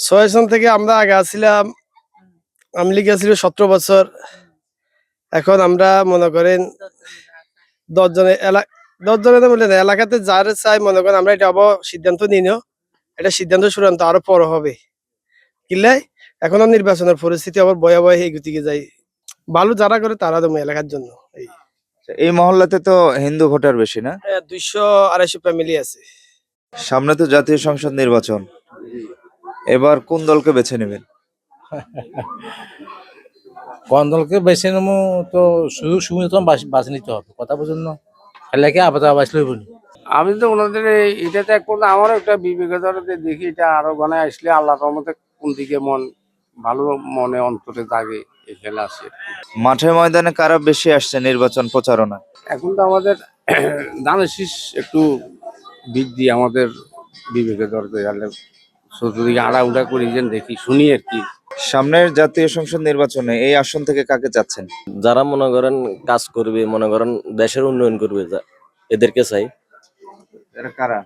ছয় সন থেকে আমরা আগে আসছিলাম, আওয়ামী লীগ ছিল 17 বছর। এখন আমরা মনে করেন 10 জনের 10 জনের বলে না, এলাকাতে যার চাই মনে করেন আমরা এটা সিদ্ধান্ত নিও, এটা সিদ্ধান্ত চূড়ান্ত আরো পর হবে কিলাই। এখনো নির্বাচনের পরিস্থিতি আবার ভয়াবহ এই গতিকে যাই, ভালো যারা করে তারা দেবো এলাকার জন্য। এই মহল্লাতে তো হিন্দু ভোটার বেশি না? 200-250 ফ্যামিলি আছে। সামনে তো জাতীয় সংসদ নির্বাচন, এবার কোন দলকে বেছে নেবেন? কোন দলকে বেছে নেবো তো সুযোগ সুবিধা বাছে নিতে হবে, কথা বুঝুন না, খেলাকে আপাতত বাঁচলেই বলি। আমি তো ওনাদের এটাতে এক পর্যন্ত আমারও একটা বিবেকের ধরে দেখি, এটা আরো গণায় আসলে আল্লাহর রহমতে কোন দিকে মন ভালো মনে অন্তরে জাগে এই খেলা আছে। মাঠে ময়দানে কারা বেশি আসছে নির্বাচন প্রচারণা? এখন তো আমাদের ধানের শীষ একটু বৃদ্ধি আমাদের বিবেকের ধরতে গেলে চতুর্দিকে আড়াউড়া করি যেন দেখি শুনি আর কি। সামনের জাতীয় সংসদ নির্বাচনে এই আসন থেকে কাকে চাচ্ছেন? যারা মনে করেন কাজ করবে, মনে করেন দেশের উন্নয়ন করবে, এদেরকে চাই। এরা কারা?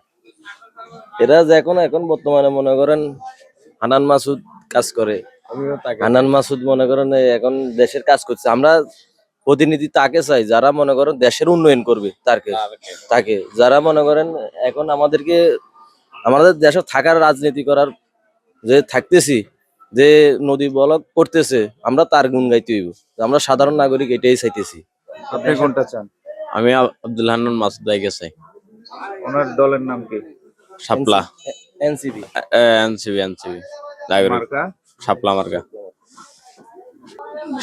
এরা যে এখন বর্তমানে মনে করেন হানান মাসুদ কাজ করে, হানান মাসুদ মনে করেন এখন দেশের কাজ করছে। আমরা প্রতিনিধি তাকে চাই যারা মনে করেন দেশের উন্নয়ন করবে, তাকে যারা মনে করেন এখন আমাদের দেশে থাকার রাজনীতি করার যে থাকতেছি, যে নদী ব্লক করতেছে, আমরা তার গুণ গাইতে হইব। আমরা সাধারণ নাগরিক এটাই চাইতেছি। আপনি কোনটা চান? আমি আব্দুল হান্নান মাসুদ ভাইকে চাই। ওনার দলের নাম কি? শাপলা, এনসিপি। এনসিপি নাগরিক, মার্কা? শাপলা মার্কা।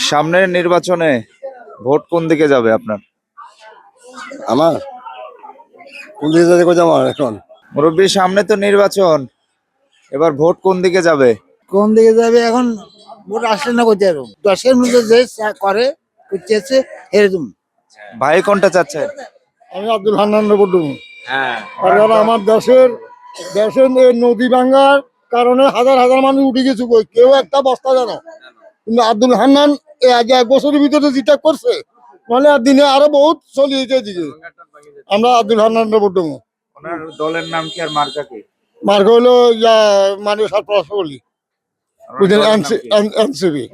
সামনের নির্বাচনে ভোট কোন দিকে যাবে আপনার? আমার কোন দিকে যেতে কইতে আমার এখন মুরব্বী, সামনে তো নির্বাচন, এবার ভোট কোন দিকে যাবে? কোন দিকে যাবে এখন ভোট আসলে না করতে পারবো, দশের মধ্যে যে করে করতেছে এরকম। ভাই কোনটা চাচ্ছেন? আমি আব্দুল হান্নান বড্ডু। হ্যাঁ, আর আমার দেশের এই নদী ভাঙ্গার কারণে হাজার হাজার মানুষ উঠে গেছে, কই কেউ একটা বস্তা জানো, কিন্তু আব্দুল হান্নান আগে 1 বছরের ভিতরে যেটা করছে মানে আর দিনে আরো বহুত চলিয়েছে দিকে। আমরা আব্দুল হান্নান বড্ডু। ওনার দলের নাম কি আর মার্কা কি? মার্গ হলো মানে সরপ্রাস বলি, বুঝলেন, এনসিপি।